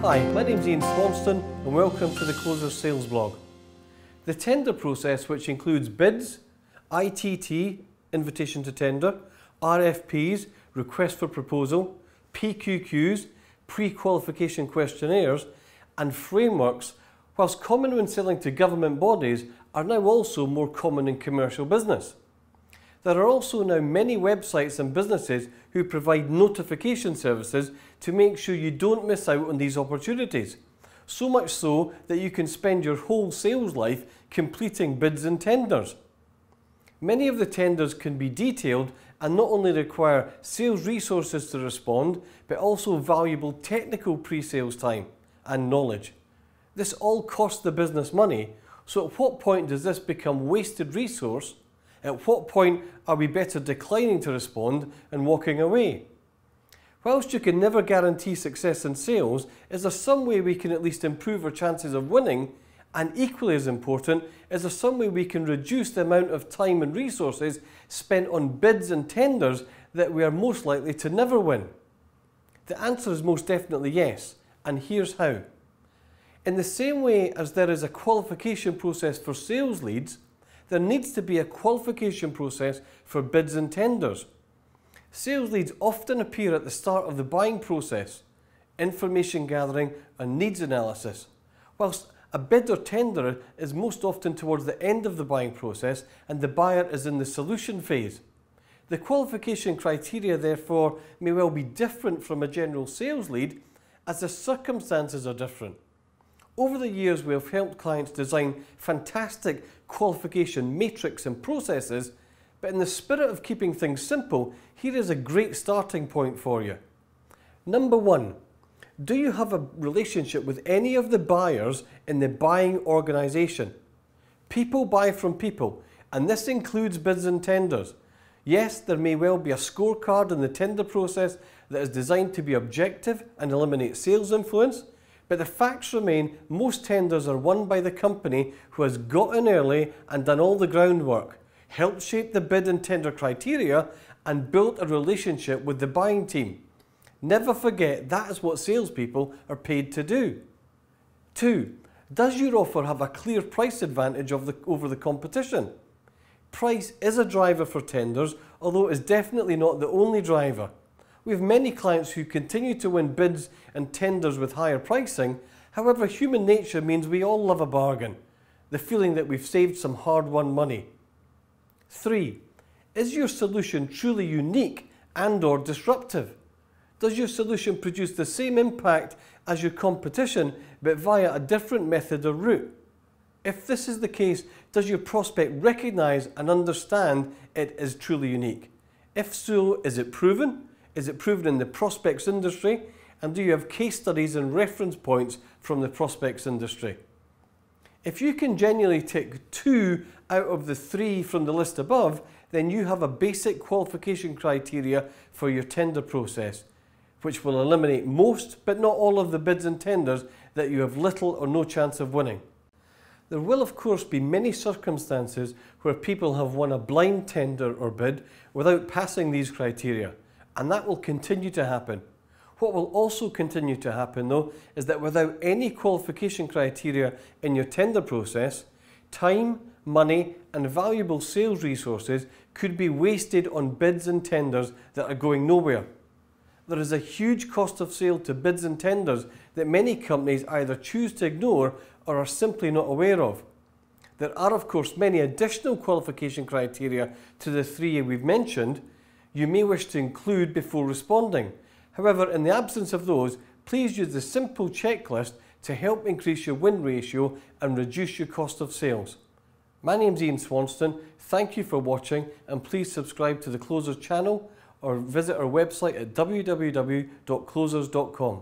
Hi, my name's Ian Swanston and welcome to the Closers Sales Blog. The tender process, which includes bids, ITT, invitation to tender, RFPs, request for proposal, PQQs, pre-qualification questionnaires and frameworks, whilst common when selling to government bodies, are now also more common in commercial business. There are also now many websites and businesses who provide notification services to make sure you don't miss out on these opportunities. So much so that you can spend your whole sales life completing bids and tenders. Many of the tenders can be detailed and not only require sales resources to respond, but also valuable technical pre-sales time and knowledge. This all costs the business money, so at what point does this become wasted resource? At what point are we better declining to respond and walking away? Whilst you can never guarantee success in sales, is there some way we can at least improve our chances of winning? And equally as important, is there some way we can reduce the amount of time and resources spent on bids and tenders that we are most likely to never win? The answer is most definitely yes, and here's how. In the same way as there is a qualification process for sales leads, there needs to be a qualification process for bids and tenders. Sales leads often appear at the start of the buying process, information gathering and needs analysis, whilst a bid or tender is most often towards the end of the buying process and the buyer is in the solution phase. The qualification criteria therefore may well be different from a general sales lead as the circumstances are different. Over the years, we have helped clients design fantastic qualification matrix and processes, but in the spirit of keeping things simple, here is a great starting point for you. Number one, do you have a relationship with any of the buyers in the buying organisation? People buy from people, and this includes bids and tenders. Yes, there may well be a scorecard in the tender process that is designed to be objective and eliminate sales influence, but the facts remain most tenders are won by the company who has got in early and done all the groundwork, helped shape the bid and tender criteria and built a relationship with the buying team. Never forget that is what salespeople are paid to do. 2. Does your offer have a clear price advantage over the competition? Price is a driver for tenders, although it is definitely not the only driver. We have many clients who continue to win bids and tenders with higher pricing. However, human nature means we all love a bargain, the feeling that we've saved some hard-won money. 3. Is your solution truly unique and/or disruptive? Does your solution produce the same impact as your competition but via a different method or route? If this is the case, does your prospect recognise and understand it is truly unique? If so, is it proven? Is it proven in the prospects industry? And do you have case studies and reference points from the prospects industry? If you can genuinely tick 2 out of the 3 from the list above, then you have a basic qualification criteria for your tender process, which will eliminate most, but not all of the bids and tenders that you have little or no chance of winning. There will of course be many circumstances where people have won a blind tender or bid without passing these criteria, and that will continue to happen. What will also continue to happen though is that without any qualification criteria in your tender process, time, money and valuable sales resources could be wasted on bids and tenders that are going nowhere. There is a huge cost of sale to bids and tenders that many companies either choose to ignore or are simply not aware of. There are of course many additional qualification criteria to the 3 we've mentioned you may wish to include before responding. However, in the absence of those, please use the simple checklist to help increase your win ratio and reduce your cost of sales. My name's Ian Swanston, thank you for watching and please subscribe to the Closers channel or visit our website at www.closers.com.